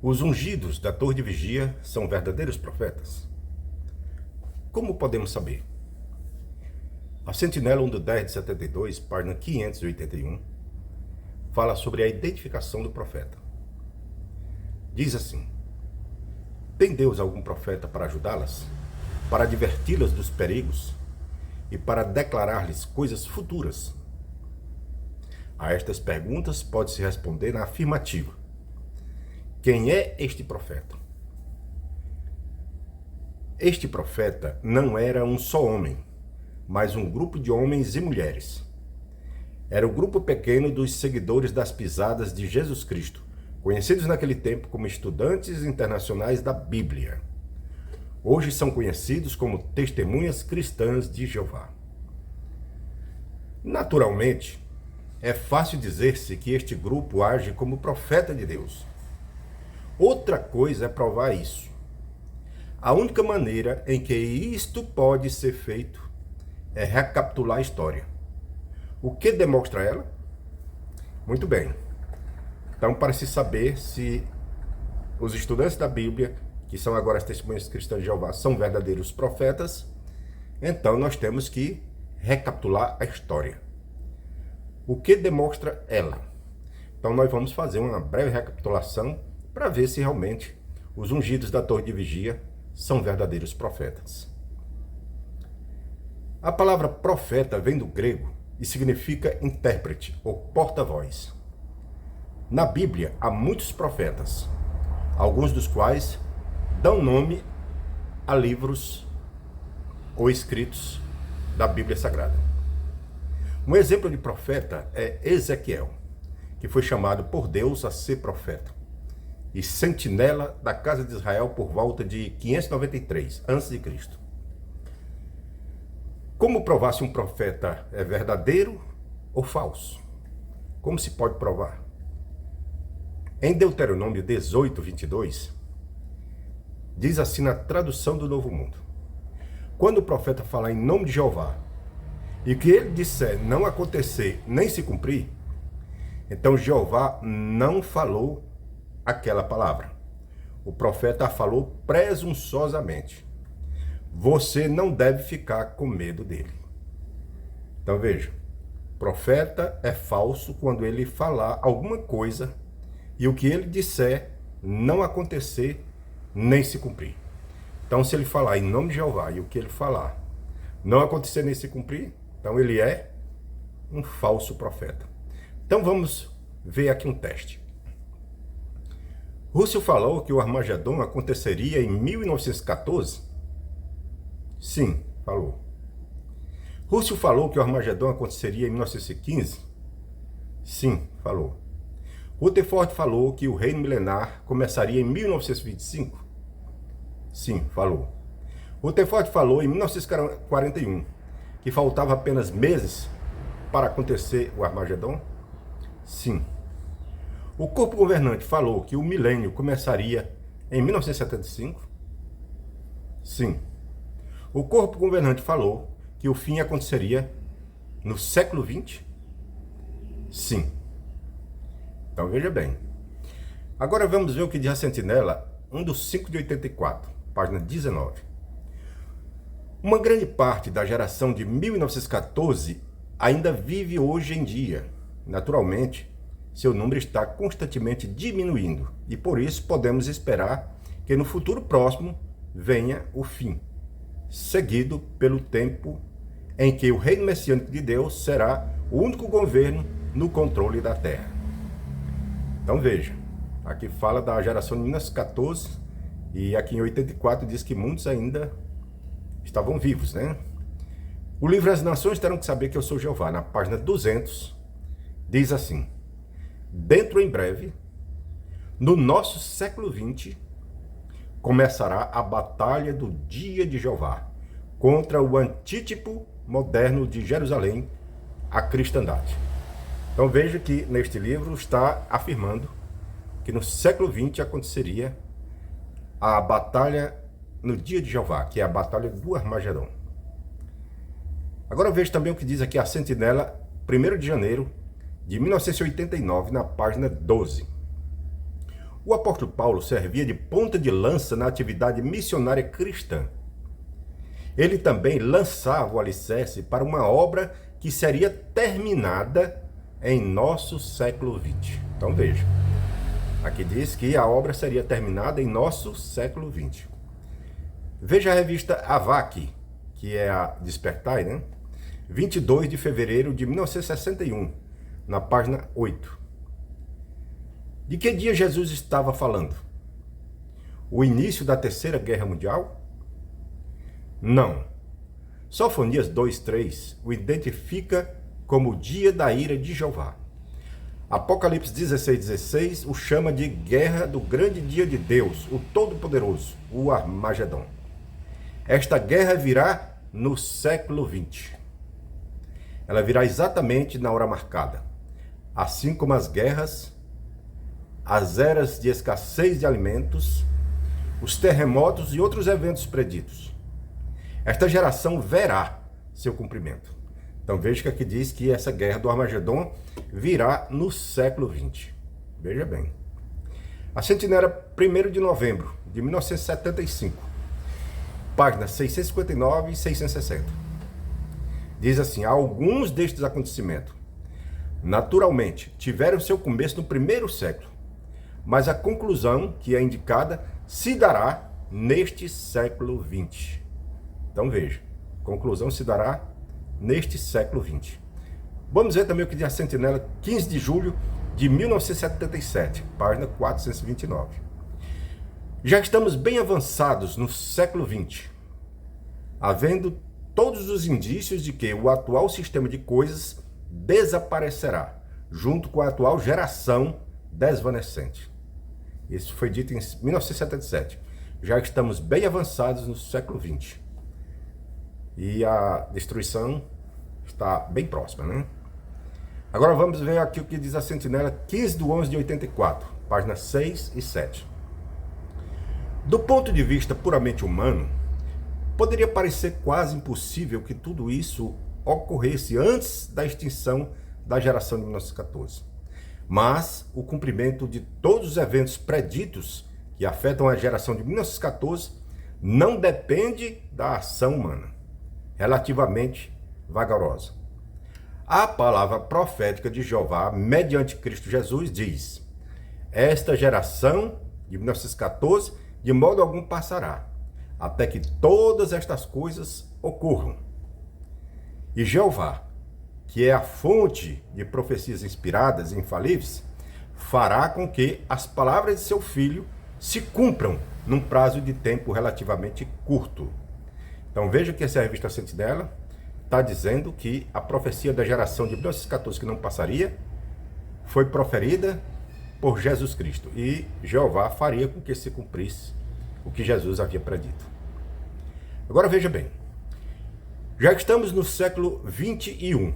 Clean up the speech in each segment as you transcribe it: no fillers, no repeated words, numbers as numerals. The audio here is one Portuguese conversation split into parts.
Os ungidos da torre de vigia são verdadeiros profetas? Como podemos saber? A Sentinela 1 de 10 de 72, página 581, fala sobre a identificação do profeta. Diz assim: tem Deus algum profeta para ajudá-las, para adverti-las dos perigos e para declarar-lhes coisas futuras? A estas perguntas pode-se responder na afirmativa. Quem é este profeta? Este profeta não era um só homem, mas um grupo de homens e mulheres. Era o grupo pequeno dos seguidores das pisadas de Jesus Cristo, conhecidos naquele tempo como estudantes internacionais da Bíblia. Hoje são conhecidos como testemunhas cristãs de Jeová. Naturalmente, é fácil dizer-se que este grupo age como profeta de Deus. Outra coisa é provar isso. A única maneira em que isto pode ser feito é recapitular a história. O que demonstra ela? Muito bem. Então, para se saber se os estudantes da Bíblia, que são agora as testemunhas cristãs de Jeová, são verdadeiros profetas, então nós temos que recapitular a história. O que demonstra ela? Então, nós vamos fazer uma breve recapitulação para ver se realmente os ungidos da torre de vigia são verdadeiros profetas. A palavra profeta vem do grego e significa intérprete ou porta-voz. Na Bíblia há muitos profetas, alguns dos quais dão nome a livros ou escritos da Bíblia Sagrada. Um exemplo de profeta é Ezequiel, que foi chamado por Deus a ser profeta e sentinela da casa de Israel por volta de 593 a.C. Como provar se um profeta é verdadeiro ou falso? Como se pode provar? Em Deuteronômio 18, 22, diz assim na tradução do Novo Mundo: quando o profeta falar em nome de Jeová e que ele disser não acontecer nem se cumprir, então Jeová não falou aquela palavra. O profeta a falou presunçosamente. Você não deve ficar com medo dele. Então veja, profeta é falso quando ele falar alguma coisa e o que ele disser não acontecer nem se cumprir. Então, se ele falar em nome de Jeová e o que ele falar não acontecer nem se cumprir, então ele é um falso profeta. Então vamos ver aqui um teste. Rússio falou que o Armagedon aconteceria em 1914? Sim, falou. Rússio falou que o Armagedon aconteceria em 1915? Sim, falou. Rutherford falou que o reino milenar começaria em 1925? Sim, falou. Rutherford falou em 1941 que faltava apenas meses para acontecer o Armagedon? Sim. O corpo governante falou que o milênio começaria em 1975? Sim. O corpo governante falou que o fim aconteceria no século XX? Sim. Então veja bem. Agora vamos ver o que diz a Sentinela 1 de 5 de 84, página 19. Uma grande parte da geração de 1914 ainda vive hoje em dia. Naturalmente, seu número está constantemente diminuindo e por isso podemos esperar que no futuro próximo venha o fim, seguido pelo tempo em que o reino messiânico de Deus será o único governo no controle da terra. Então veja, aqui fala da geração de 1914 e aqui em 84 diz que muitos ainda estavam vivos, né? O livro As Nações Terão que Saber que Eu Sou Jeová, na página 200, diz assim: dentro em breve, no nosso século XX, começará a batalha do dia de Jeová contra o antítipo moderno de Jerusalém, a cristandade. Então veja que neste livro está afirmando que no século XX aconteceria a batalha no dia de Jeová, que é a batalha do Armagedon. Agora veja também o que diz aqui a Sentinela, 1º de janeiro de 1989, na página 12. O apóstolo Paulo servia de ponta de lança na atividade missionária cristã. Ele também lançava o alicerce para uma obra que seria terminada em nosso século XX. Então veja, aqui diz que a obra seria terminada em nosso século XX. Veja a revista Avac, que é a Despertai, né? 22 de fevereiro de 1961, na página 8. De que dia Jesus estava falando? O início da Terceira Guerra Mundial? Não. Sofonias 2:3 o identifica como o dia da ira de Jeová. Apocalipse 16:16 o chama de guerra do grande dia de Deus, o Todo-Poderoso, o Armagedon. Esta guerra virá no século XX. Ela virá exatamente na hora marcada. Assim como as guerras, as eras de escassez de alimentos, os terremotos e outros eventos preditos. Esta geração verá seu cumprimento. Então veja que aqui diz que essa guerra do Armagedon virá no século XX. Veja bem. A sentinela 1º de novembro de 1975, páginas 659 e 660. Diz assim: alguns destes acontecimentos, naturalmente, tiveram seu começo no primeiro século, mas a conclusão que é indicada se dará neste século XX. Então veja, conclusão se dará neste século XX. Vamos ver também o que diz a sentinela 15 de julho de 1977, página 429. Já estamos bem avançados no século XX, havendo todos os indícios de que o atual sistema de coisas desaparecerá, junto com a atual geração desvanecente. Isso foi dito em 1977. Já estamos bem avançados no século XX. E a destruição está bem próxima, né? Agora vamos ver aqui o que diz a sentinela 15 de 11 de 84, páginas 6 e 7. Do ponto de vista puramente humano, poderia parecer quase impossível que tudo isso ocorresse antes da extinção da geração de 1914. Mas o cumprimento de todos os eventos preditos que afetam a geração de 1914 não depende da ação humana, relativamente vagarosa. A palavra profética de Jeová, mediante Cristo Jesus, diz: esta geração de 1914 de modo algum passará, até que todas estas coisas ocorram. E Jeová, que é a fonte de profecias inspiradas e infalíveis, fará com que as palavras de seu Filho se cumpram num prazo de tempo relativamente curto. Então veja que essa revista Sentinela está dizendo que a profecia da geração de 1914 que não passaria foi proferida por Jesus Cristo, e Jeová faria com que se cumprisse o que Jesus havia predito. Agora veja bem, já estamos no século 21.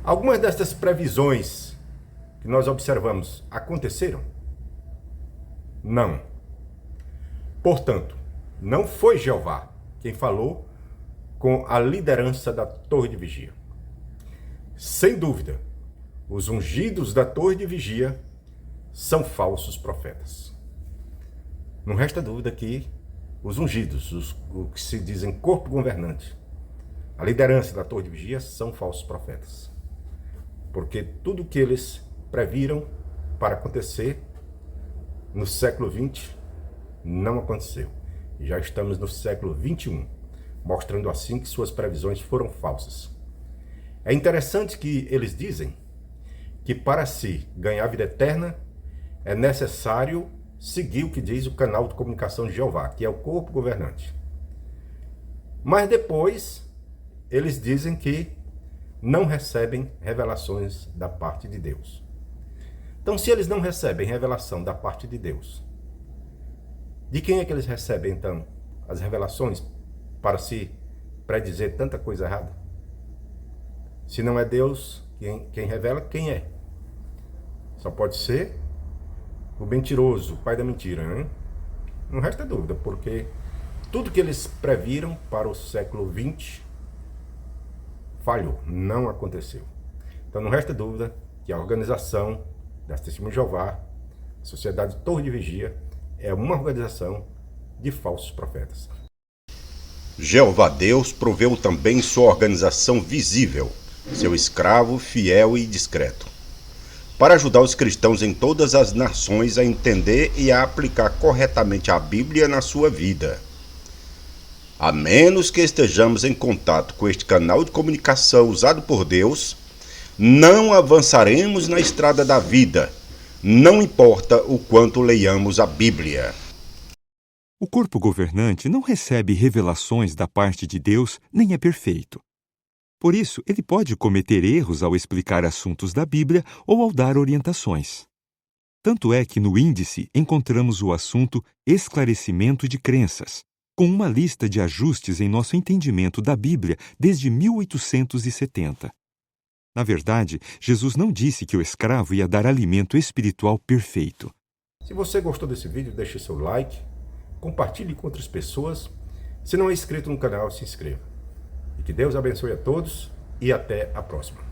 Algumas dessas previsões que nós observamos aconteceram? Não. Portanto, não foi Jeová quem falou com a liderança da torre de vigia. Sem dúvida, os ungidos da torre de vigia são falsos profetas. Não resta dúvida que os ungidos, os que se dizem corpo governante, a liderança da torre de vigia são falsos profetas. Porque tudo que eles previram para acontecer no século XX não aconteceu. E já estamos no século XXI, mostrando assim que suas previsões foram falsas. É interessante que eles dizem que para se ganhar a vida eterna é necessário seguir o que diz o canal de comunicação de Jeová, que é o corpo governante. Mas depois eles dizem que não recebem revelações da parte de Deus. Então, se eles não recebem revelação da parte de Deus, de quem é que eles recebem, então, as revelações para se predizer tanta coisa errada? Se não é Deus quem revela, quem é? Só pode ser o mentiroso, o pai da mentira, né? Não resta dúvida, porque tudo que eles previram para o século XX falhou, não aconteceu. Então não resta dúvida que a organização das Testemunhas de Jeová A Sociedade Torre de Vigia é uma organização de falsos profetas. Jeová Deus proveu também sua organização visível, seu escravo fiel e discreto, para ajudar os cristãos em todas as nações a entender e a aplicar corretamente a Bíblia na sua vida. A menos que estejamos em contato com este canal de comunicação usado por Deus, não avançaremos na estrada da vida, não importa o quanto leiamos a Bíblia. O corpo governante não recebe revelações da parte de Deus nem é perfeito. Por isso, ele pode cometer erros ao explicar assuntos da Bíblia ou ao dar orientações. Tanto é que no índice encontramos o assunto esclarecimento de crenças, com uma lista de ajustes em nosso entendimento da Bíblia desde 1870. Na verdade, Jesus não disse que o escravo ia dar alimento espiritual perfeito. Se você gostou desse vídeo, deixe seu like, compartilhe com outras pessoas. Se não é inscrito no canal, se inscreva. E que Deus abençoe a todos e até a próxima.